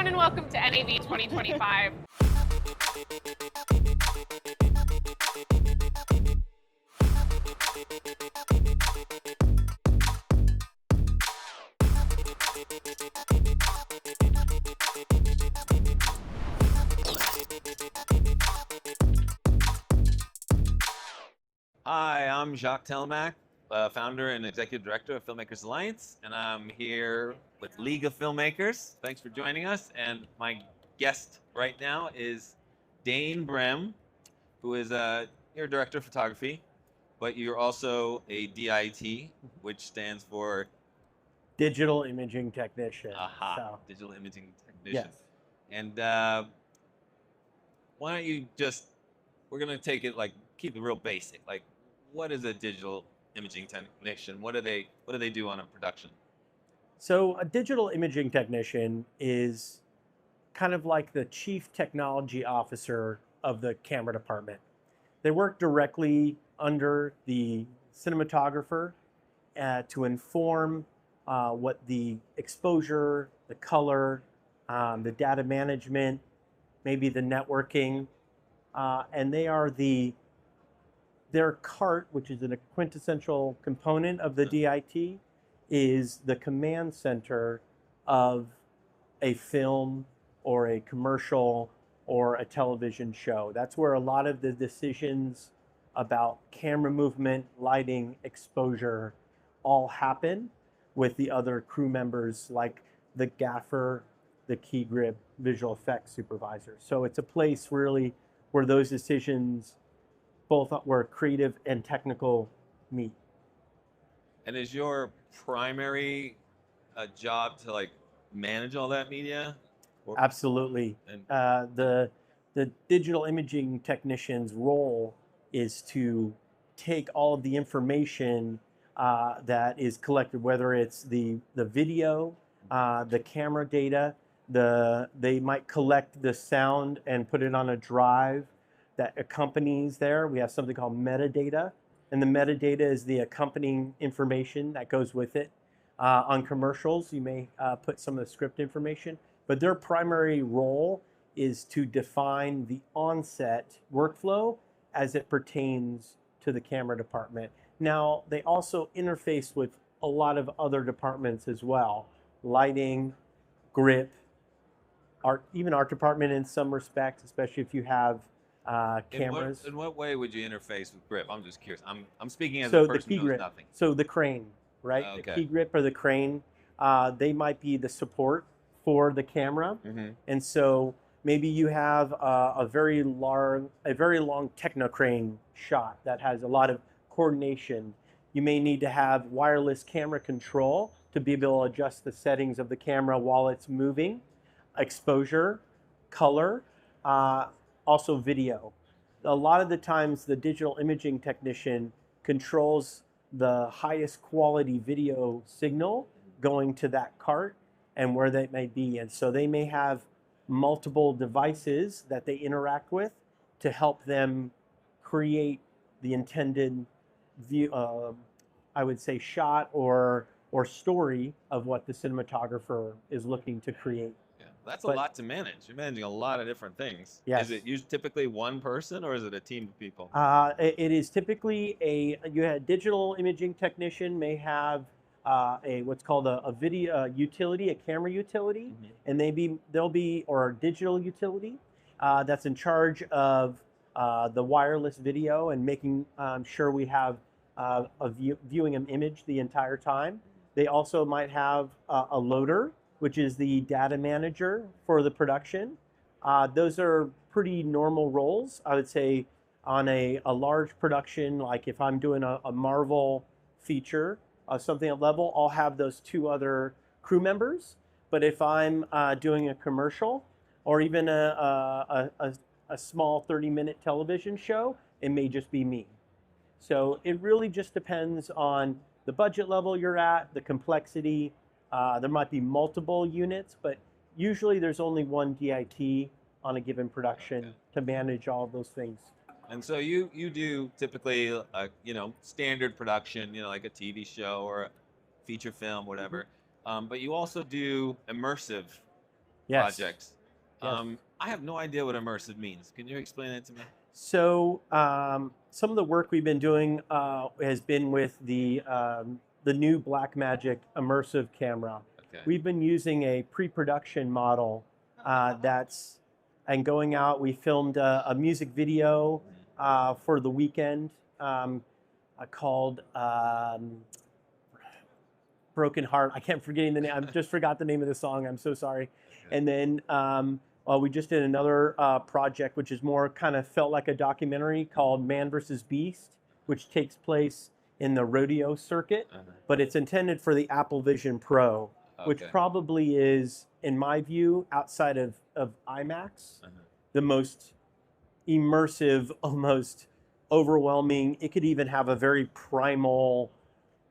everyone, and welcome to NAV 2025. Hi, I'm Jacques Telmack, founder and executive director of Filmmakers Alliance, and I'm here with League of Filmmakers. Thanks for joining us. And my guest right now is Dane Brehm, who is your director of photography, but you're also a DIT, which stands for Digital imaging technician. Digital imaging technician. Yes. And why don't you just, we're gonna take it keep it real basic. Like, what is a digital imaging technician? What do they do on a production? So a digital imaging technician is kind of like the chief technology officer of the camera department. They work directly under the cinematographer to inform what the exposure, the color, the data management, maybe the networking, and they are their cart, which is a quintessential component of the DIT, is the command center of a film or a commercial or a television show. That's where a lot of the decisions about camera movement, lighting, exposure all happen with the other crew members like the gaffer, the key grip, visual effects supervisor. So it's a place really where those decisions, both where creative and technical meet. And is your primary job to manage all that media? Absolutely. And The digital imaging technician's role is to take all of the information that is collected, whether it's the video, the camera data, they might collect the sound and put it on a drive that accompanies there. We have something called metadata, and the metadata is the accompanying information that goes with it. On commercials, you may put some of the script information, but their primary role is to define the on-set workflow as it pertains to the camera department. Now, they also interface with a lot of other departments as well: lighting, grip, even art department in some respects, especially if you have cameras. In what way would you interface with grip? I'm just curious. I'm speaking as So a the person key who knows grip, nothing. so the crane, right? Okay. The key grip or the crane, they might be the support for the camera, and so maybe you have a very long techno crane shot that has a lot of coordination. You may need to have wireless camera control to be able to adjust the settings of the camera while it's moving, exposure, color, also video. A lot of the times the digital imaging technician controls the highest quality video signal going to that cart and where they may be. And so they may have multiple devices that they interact with to help them create the intended view, I would say, shot or story of what the cinematographer is looking to create. Yeah, that's a lot to manage. You're managing a lot of different things. Yes. Is it usually typically one person, or is it a team of people? It is typically a digital imaging technician may have what's called a video utility, a camera utility, and they'll be or a digital utility that's in charge of the wireless video and making sure we have viewing an image the entire time. They also might have a loader, which is the data manager for the production. Those are pretty normal roles, I would say. On a large production, like if I'm doing a Marvel feature, something at level, I'll have those two other crew members. But if I'm doing a commercial or even a small 30-minute television show, it may just be me. So it really just depends on the budget level you're at, the complexity. There might be multiple units, but usually there's only one DIT on a given production to manage all of those things. And so you do typically standard production, like a TV show or a feature film, whatever. But you also do immersive Yes. projects. Yes. I have no idea what immersive means. Can you explain that to me? So some of the work we've been doing has been with the new Blackmagic immersive camera. Okay. We've been using a pre-production model and going out. We filmed a music video for the Weeknd called Broken Heart. I can't forgetting the name. I just forgot the name of the song. I'm so sorry. Okay. And then we just did another project, which is more kind of felt like a documentary called Man vs. Beast, which takes place in the rodeo circuit, but it's intended for the Apple Vision Pro, which probably is, in my view, outside of IMAX, the most immersive, almost overwhelming. It could even have a very primal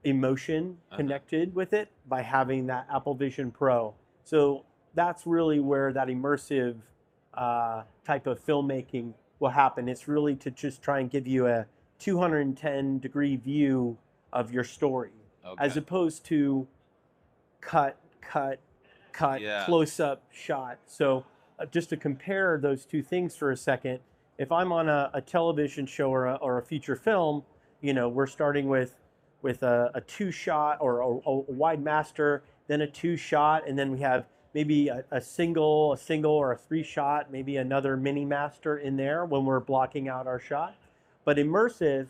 emotion connected with it by having that Apple Vision Pro. So that's really where that immersive type of filmmaking will happen. It's really to just try and give you a 210-degree view of your story, as opposed to cut, close-up shot. So just to compare those two things for a second, if I'm on a television show or a feature film, we're starting with a two-shot or a wide master, then a two-shot, and then we have maybe a single or a three-shot, maybe another mini master in there when we're blocking out our shot. But immersive,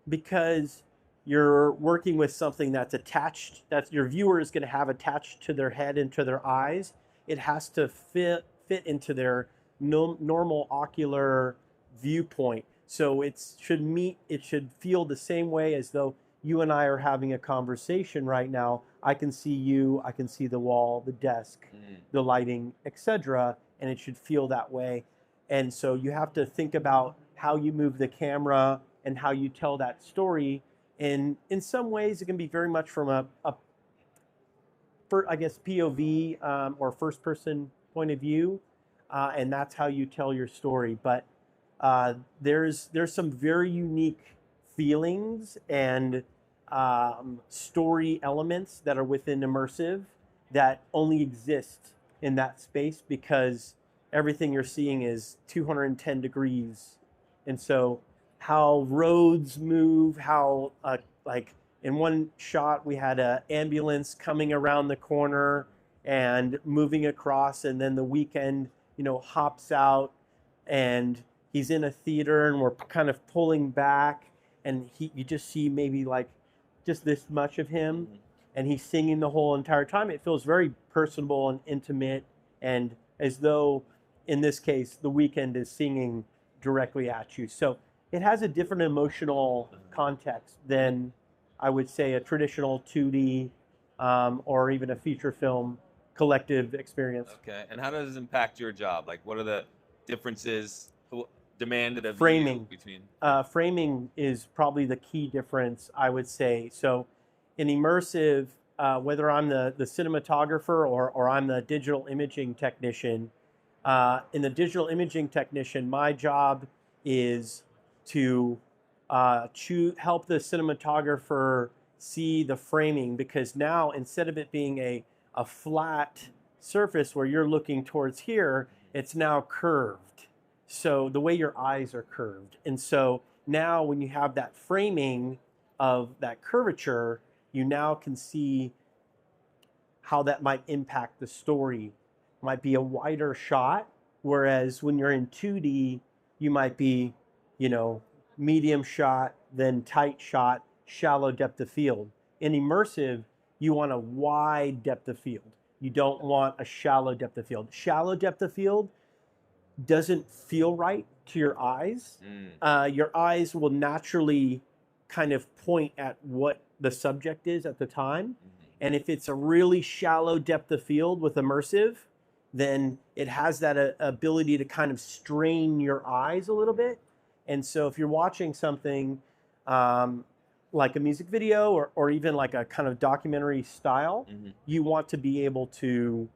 because you're working with something that's attached, that your viewer is going to have attached to their head and to their eyes, it has to fit into their normal ocular viewpoint. So it should feel the same way as though you and I are having a conversation right now. I can see you, I can see the wall, the desk, the lighting, etc., and it should feel that way. And so you have to think about how you move the camera and how you tell that story. And in some ways, it can be very much from a POV or first-person point of view, and that's how you tell your story. But there's some very unique feelings and story elements that are within immersive that only exist in that space because everything you're seeing is 210 degrees. And so how roads move, how like in one shot we had an ambulance coming around the corner and moving across, and then the Weeknd hops out and he's in a theater and we're kind of pulling back, and you just see maybe like just this much of him, and he's singing the whole entire time. It feels very personable and intimate, and as though in this case the Weeknd is singing directly at you. So it has a different emotional context than I would say a traditional 2D or even a feature film collective experience. Okay, and how does it impact your job? Like, what are the differences demanded of framing. You between? Framing is probably the key difference, I would say. So in immersive, whether I'm the cinematographer or I'm the digital imaging technician, in the digital imaging technician, my job is to help the cinematographer see the framing, because now instead of it being a flat surface where you're looking towards here, it's now curved. So the way your eyes are curved. And so now when you have that framing of that curvature, you now can see how that might impact the story. It might be a wider shot, whereas when you're in 2D, you might be, medium shot, then tight shot, shallow depth of field. In immersive, you want a wide depth of field. You don't want a shallow depth of field. Shallow depth of field doesn't feel right to your eyes. Your eyes will naturally kind of point at what the subject is at the time. And if it's a really shallow depth of field with immersive, then it has that ability to kind of strain your eyes a little bit. And so if you're watching something like a music video or even like a kind of documentary style, you want to be able to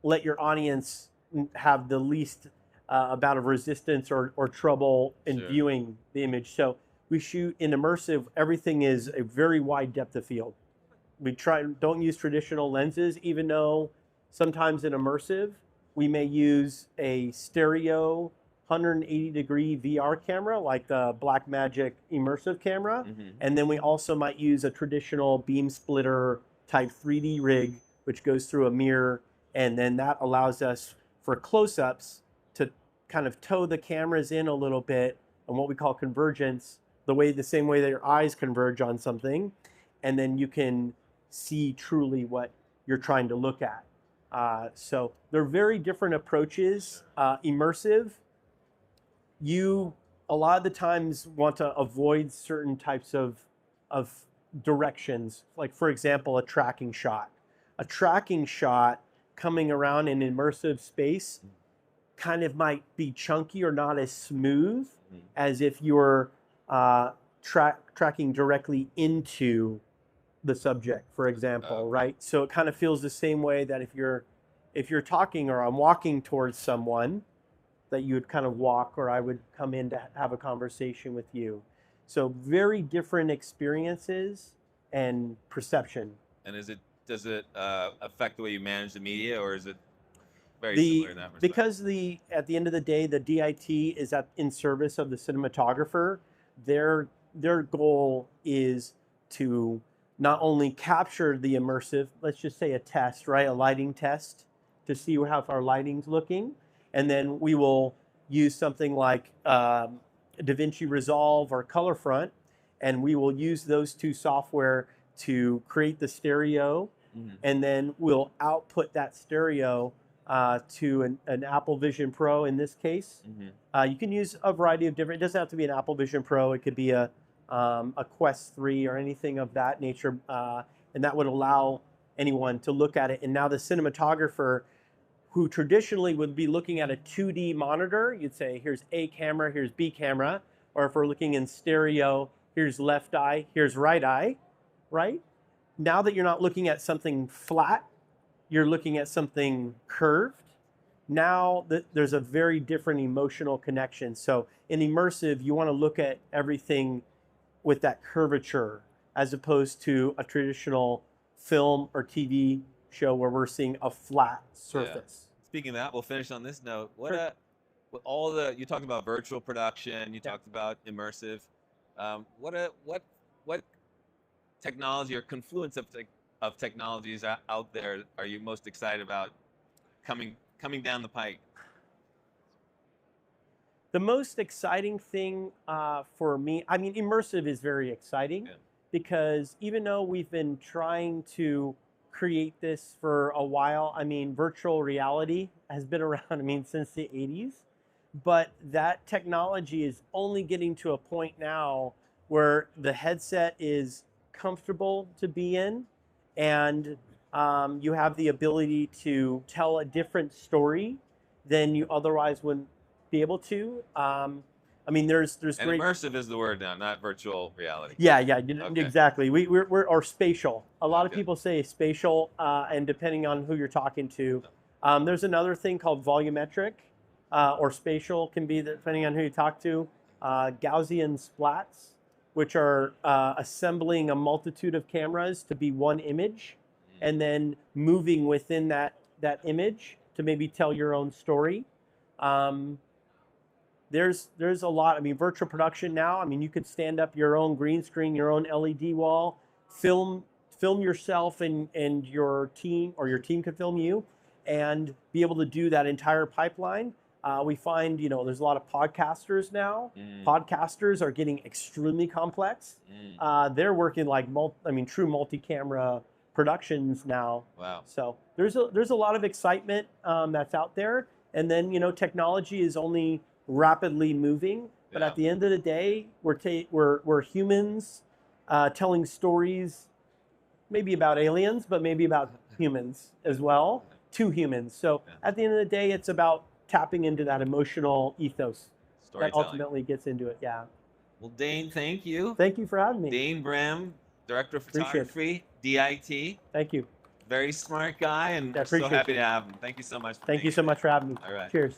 let your audience have the least amount of resistance or trouble in viewing the image. So we shoot in immersive, everything is a very wide depth of field. We don't use traditional lenses, even though Sometimes in immersive, we may use a stereo 180-degree VR camera, like the Blackmagic immersive camera. And then we also might use a traditional beam splitter type 3D rig, which goes through a mirror. And then that allows us for close-ups to kind of toe the cameras in a little bit on what we call convergence, the same way that your eyes converge on something. And then you can see truly what you're trying to look at. So they're very different approaches. Immersive, you a lot of the times want to avoid certain types of directions. Like for example, a tracking shot. A tracking shot coming around in immersive space kind of might be chunky or not as smooth as if you're tracking directly into the subject, for example, right? So it kind of feels the same way that if you're talking or I'm walking towards someone, that you would kind of walk, or I would come in to have a conversation with you. So very different experiences and perception. And does it affect the way you manage the media, or is it very similar in that respect? Because at the end of the day, the DIT is in service of the cinematographer. Their goal is to not only capture the immersive, let's just say a test, right? A lighting test to see how our lighting's looking. And then we will use something like DaVinci Resolve or ColorFront, and we will use those two software to create the stereo, and then we'll output that stereo to an Apple Vision Pro in this case. You can use a variety of different, it doesn't have to be an Apple Vision Pro, it could be a Quest 3 or anything of that nature, and that would allow anyone to look at it. And now the cinematographer, who traditionally would be looking at a 2D monitor, you'd say, here's A camera, here's B camera, or if we're looking in stereo, here's left eye, here's right eye, right? Now that you're not looking at something flat, you're looking at something curved. Now there's a very different emotional connection. So in immersive, you want to look at everything with that curvature, as opposed to a traditional film or TV show where we're seeing a flat surface. Yeah. Speaking of that, we'll finish on this note. Sure. You talked about virtual production, you talked about immersive. What technology or confluence of technologies out there are you most excited about coming down the pike? The most exciting thing for me, I mean, immersive is very exciting because even though we've been trying to create this for a while, I mean, virtual reality has been around, I mean, since the 80s, but that technology is only getting to a point now where the headset is comfortable to be in, and you have the ability to tell a different story than you otherwise wouldn't be able to. I mean, there's and great. Immersive is the word now, not virtual reality. Yeah, Okay. exactly. We're or spatial. A lot of Okay. people say spatial, and depending on who you're talking to, there's another thing called volumetric, or spatial can be depending on who you talk to. Gaussian splats, which are assembling a multitude of cameras to be one image, and then moving within that image to maybe tell your own story. There's a lot. I mean, virtual production now, I mean, you could stand up your own green screen, your own LED wall, film yourself and your team, or your team could film you, and be able to do that entire pipeline. We find, there's a lot of podcasters now. Podcasters are getting extremely complex. They're working like true multi-camera productions now. Wow. So there's a lot of excitement that's out there, and then technology is only rapidly moving. But at the end of the day, we're humans telling stories, maybe about aliens, but maybe about humans as well, to humans. So at the end of the day, it's about tapping into that emotional ethos that ultimately gets into it. Yeah. Well, Dane, thank you. Thank you for having me. Dane Brehm, Director of Photography, DIT. Thank you. Very smart guy, and so appreciate happy to have him. Thank you so much. Thank you so much for having me. All right. Cheers.